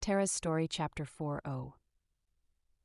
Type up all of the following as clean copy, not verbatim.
Terra's Story, Chapter 4:0.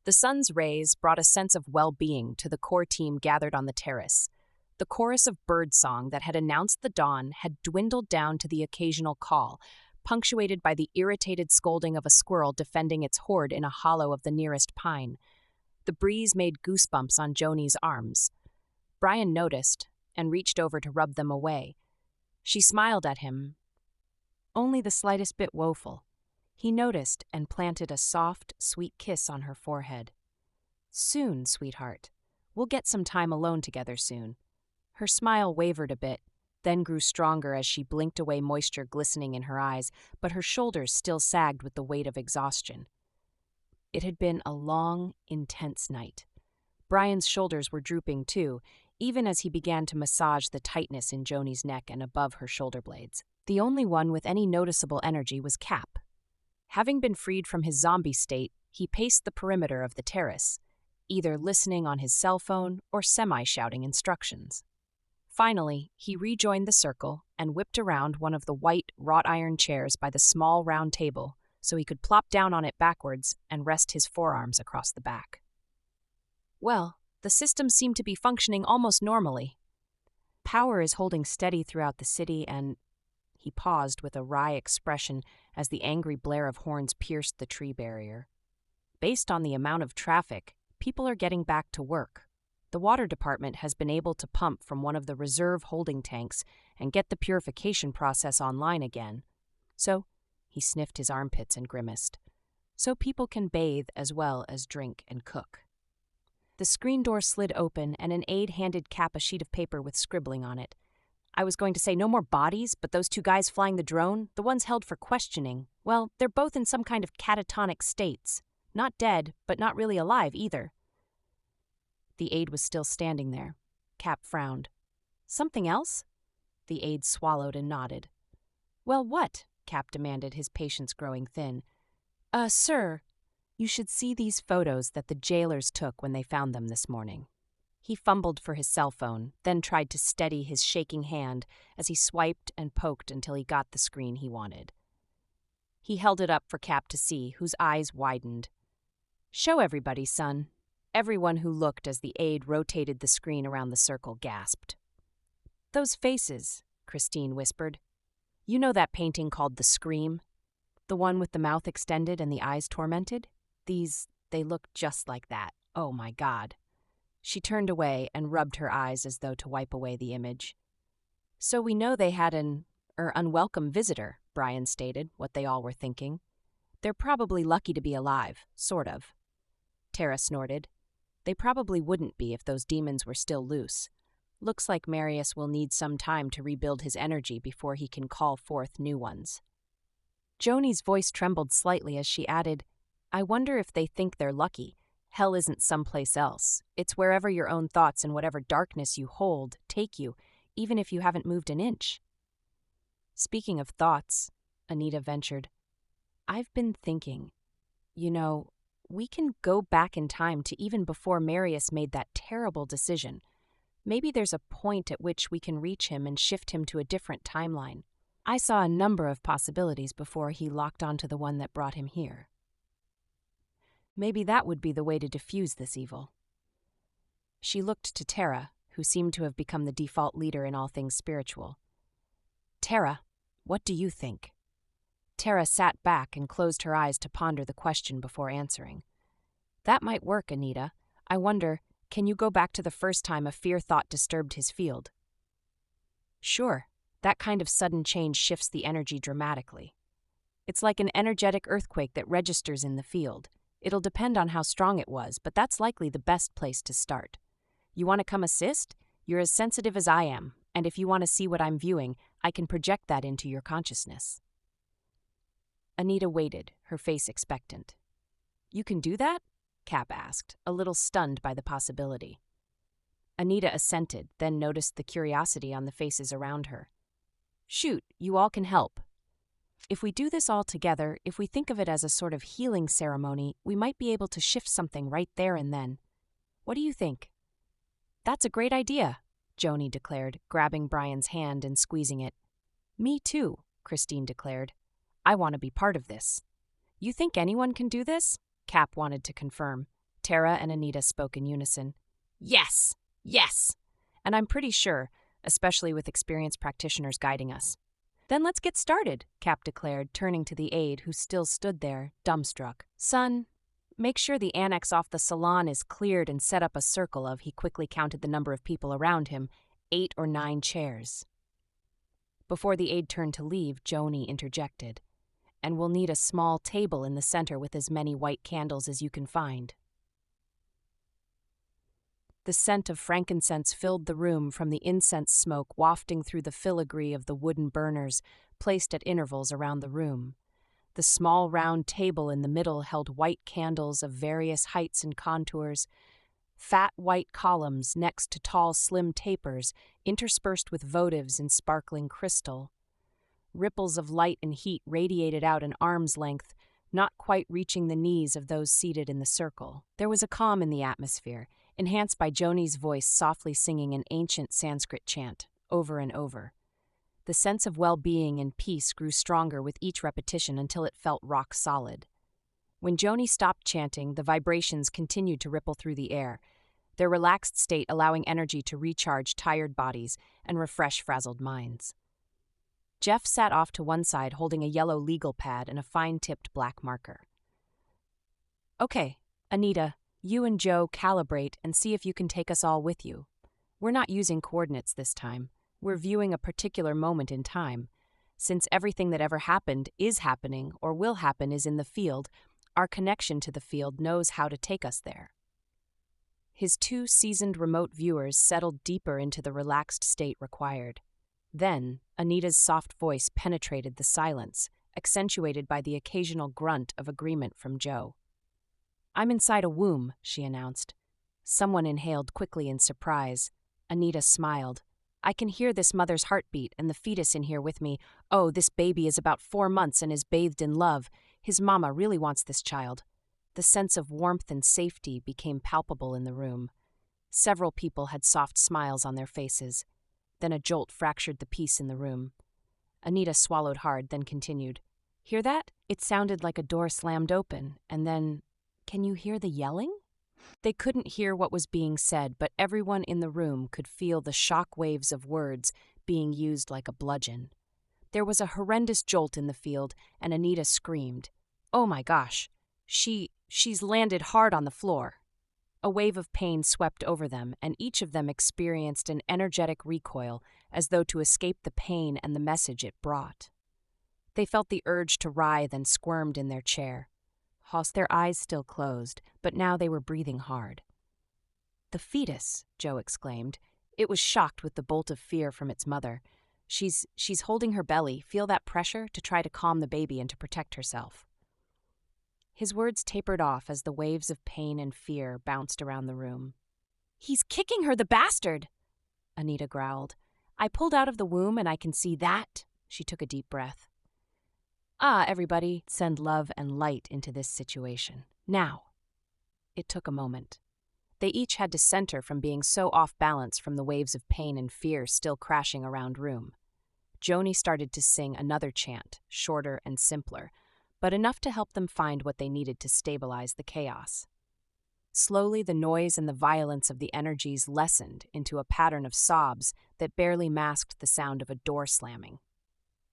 The sun's rays brought a sense of well-being to the core team gathered on the terrace. The chorus of birdsong that had announced the dawn had dwindled down to the occasional call, punctuated by the irritated scolding of a squirrel defending its hoard in a hollow of the nearest pine. The breeze made goosebumps on Joni's arms. Brian noticed and reached over to rub them away. She smiled at him, only the slightest bit woeful. He noticed and planted a soft, sweet kiss on her forehead. "Soon, sweetheart. We'll get some time alone together soon." Her smile wavered a bit, then grew stronger as she blinked away moisture glistening in her eyes, but her shoulders still sagged with the weight of exhaustion. It had been a long, intense night. Brian's shoulders were drooping too, even as he began to massage the tightness in Joni's neck and above her shoulder blades. The only one with any noticeable energy was Cap. Having been freed from his zombie state, he paced the perimeter of the terrace, either listening on his cell phone or semi-shouting instructions. Finally, he rejoined the circle and whipped around one of the white, wrought-iron chairs by the small round table so he could plop down on it backwards and rest his forearms across the back. Well, the system seemed to be functioning almost normally. Power is holding steady throughout the city and... He paused with a wry expression as the angry blare of horns pierced the tree barrier. Based on the amount of traffic, people are getting back to work. The water department has been able to pump from one of the reserve holding tanks and get the purification process online again. So, he sniffed his armpits and grimaced. So people can bathe as well as drink and cook. The screen door slid open and an aide handed Cap a sheet of paper with scribbling on it. "I was going to say no more bodies, but those two guys flying the drone, the ones held for questioning, well, they're both in some kind of catatonic states. Not dead, but not really alive either." The aide was still standing there. Cap frowned. "Something else?" The aide swallowed and nodded. "Well, what?" Cap demanded, his patience growing thin. Sir, you should see these photos that the jailers took when they found them this morning." He fumbled for his cell phone, then tried to steady his shaking hand as he swiped and poked until he got the screen he wanted. He held it up for Cap to see, whose eyes widened. "Show everybody, son." Everyone who looked as the aide rotated the screen around the circle gasped. "Those faces," Christine whispered. "You know that painting called The Scream? The one with the mouth extended and the eyes tormented? They look just like that. Oh my God." She turned away and rubbed her eyes as though to wipe away the image. "So we know they had an unwelcome visitor," Brian stated, what they all were thinking. "They're probably lucky to be alive, sort of." Terra snorted. "They probably wouldn't be if those demons were still loose. Looks like Marius will need some time to rebuild his energy before he can call forth new ones." Joni's voice trembled slightly as she added, "I wonder if they think they're lucky. Hell isn't someplace else. It's wherever your own thoughts and whatever darkness you hold take you, even if you haven't moved an inch." "Speaking of thoughts," Anita ventured, "I've been thinking, we can go back in time to even before Marius made that terrible decision. Maybe there's a point at which we can reach him and shift him to a different timeline. I saw a number of possibilities before he locked onto the one that brought him here. Maybe that would be the way to diffuse this evil." She looked to Terra, who seemed to have become the default leader in all things spiritual. "Terra, what do you think?" Terra sat back and closed her eyes to ponder the question before answering. "That might work, Anita. I wonder, can you go back to the first time a fear thought disturbed his field?" "Sure. That kind of sudden change shifts the energy dramatically. It's like an energetic earthquake that registers in the field. It'll depend on how strong it was, but that's likely the best place to start. You want to come assist? You're as sensitive as I am, and if you want to see what I'm viewing, I can project that into your consciousness." Anita waited, her face expectant. "You can do that?" Cap asked, a little stunned by the possibility. Anita assented, then noticed the curiosity on the faces around her. "Shoot, you all can help. If we do this all together, if we think of it as a sort of healing ceremony, we might be able to shift something right there and then. What do you think?" "That's a great idea," Joni declared, grabbing Brian's hand and squeezing it. "Me too," Christine declared. "I want to be part of this." You think anyone can do this? Cap wanted to confirm. Terra and Anita spoke in unison. Yes! Yes! And I'm pretty sure, especially with experienced practitioners guiding us. Then let's get started, Cap declared, turning to the aide who still stood there, dumbstruck. Son, make sure the annex off the salon is cleared and set up a circle of, he quickly counted the number of people around him, 8 or 9 chairs. Before the aide turned to leave, Joni interjected. And we'll need a small table in the center with as many white candles as you can find. The scent of frankincense filled the room from the incense smoke wafting through the filigree of the wooden burners placed at intervals around the room. The small round table in the middle held white candles of various heights and contours, fat white columns next to tall slim tapers interspersed with votives in sparkling crystal. Ripples of light and heat radiated out an arm's length, not quite reaching the knees of those seated in the circle. There was a calm in the atmosphere, enhanced by Joni's voice softly singing an ancient Sanskrit chant, over and over. The sense of well-being and peace grew stronger with each repetition until it felt rock solid. When Joni stopped chanting, the vibrations continued to ripple through the air, their relaxed state allowing energy to recharge tired bodies and refresh frazzled minds. Jeff sat off to one side holding a yellow legal pad and a fine-tipped black marker. Okay, Anita, you and Joe calibrate and see if you can take us all with you. We're not using coordinates this time. We're viewing a particular moment in time. Since everything that ever happened is happening or will happen is in the field, our connection to the field knows how to take us there. His 2 seasoned remote viewers settled deeper into the relaxed state required. Then, Anita's soft voice penetrated the silence, accentuated by the occasional grunt of agreement from Joe. I'm inside a womb, she announced. Someone inhaled quickly in surprise. Anita smiled. I can hear this mother's heartbeat and the fetus in here with me. Oh, this baby is about 4 months and is bathed in love. His mama really wants this child. The sense of warmth and safety became palpable in the room. Several people had soft smiles on their faces. Then a jolt fractured the peace in the room. Anita swallowed hard, then continued. Hear that? It sounded like a door slammed open, and then, can you hear the yelling? They couldn't hear what was being said, but everyone in the room could feel the shock waves of words being used like a bludgeon. There was a horrendous jolt in the field, and Anita screamed. Oh my gosh, she's landed hard on the floor. A wave of pain swept over them, and each of them experienced an energetic recoil, as though to escape the pain and the message it brought. They felt the urge to writhe and squirmed in their chair. Their eyes still closed, but now they were breathing hard. The fetus, Joe exclaimed. It was shocked with the bolt of fear from its mother. She's holding her belly. Feel that pressure to try to calm the baby and to protect herself. His words tapered off as the waves of pain and fear bounced around the room. He's kicking her, the bastard! Anita growled. I pulled out of the womb and I can see that. She took a deep breath. Everybody, send love and light into this situation. Now. It took a moment. They each had to center from being so off balance from the waves of pain and fear still crashing around room. Joni started to sing another chant, shorter and simpler, but enough to help them find what they needed to stabilize the chaos. Slowly, the noise and the violence of the energies lessened into a pattern of sobs that barely masked the sound of a door slamming.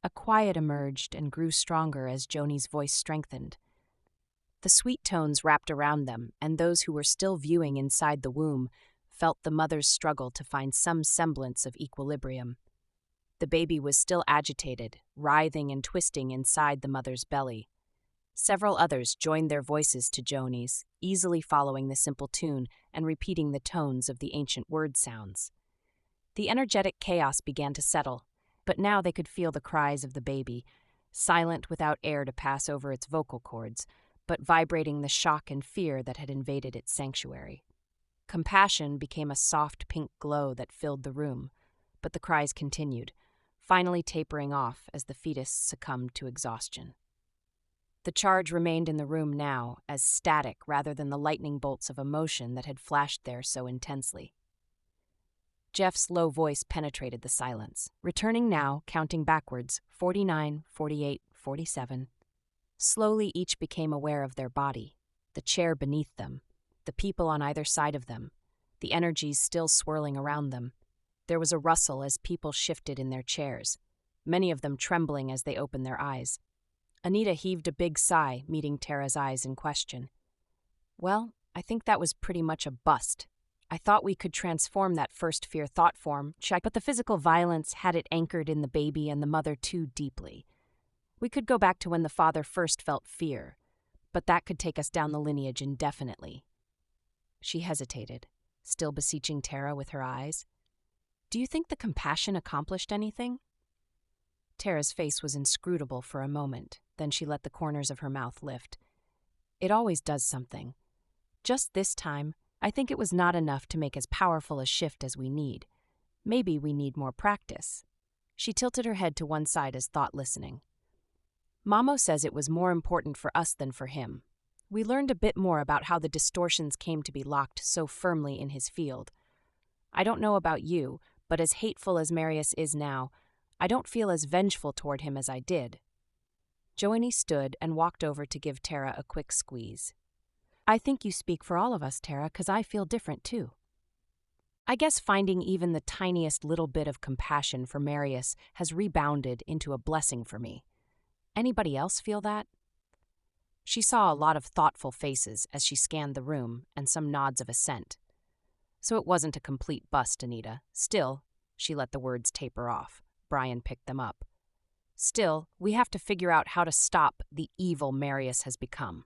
A quiet emerged and grew stronger as Joni's voice strengthened. The sweet tones wrapped around them, and those who were still viewing inside the womb felt the mother's struggle to find some semblance of equilibrium. The baby was still agitated, writhing and twisting inside the mother's belly. Several others joined their voices to Joni's, easily following the simple tune and repeating the tones of the ancient word sounds. The energetic chaos began to settle, but now they could feel the cries of the baby, silent without air to pass over its vocal cords, but vibrating the shock and fear that had invaded its sanctuary. Compassion became a soft pink glow that filled the room, but the cries continued, finally tapering off as the fetus succumbed to exhaustion. The charge remained in the room now as static rather than the lightning bolts of emotion that had flashed there so intensely. Jeff's low voice penetrated the silence, returning now, counting backwards, 49, 48, 47. Slowly, each became aware of their body, the chair beneath them, the people on either side of them, the energies still swirling around them. There was a rustle as people shifted in their chairs, many of them trembling as they opened their eyes. Anita heaved a big sigh, meeting Terra's eyes in question. Well, I think that was pretty much a bust. I thought we could transform that first fear thought form, but the physical violence had it anchored in the baby and the mother too deeply. We could go back to when the father first felt fear, but that could take us down the lineage indefinitely. She hesitated, still beseeching Terra with her eyes. Do you think the compassion accomplished anything? Terra's face was inscrutable for a moment, then she let the corners of her mouth lift. It always does something. Just this time, I think it was not enough to make as powerful a shift as we need. Maybe we need more practice. She tilted her head to one side as thought listening. Mamo says it was more important for us than for him. We learned a bit more about how the distortions came to be locked so firmly in his field. I don't know about you, but as hateful as Marius is now, I don't feel as vengeful toward him as I did. Joanie stood and walked over to give Terra a quick squeeze. I think you speak for all of us, Terra, 'cause I feel different too. I guess finding even the tiniest little bit of compassion for Marius has rebounded into a blessing for me. Anybody else feel that? She saw a lot of thoughtful faces as she scanned the room and some nods of assent. So it wasn't a complete bust, Anita. Still, she let the words taper off. Brian picked them up. Still, we have to figure out how to stop the evil Marius has become.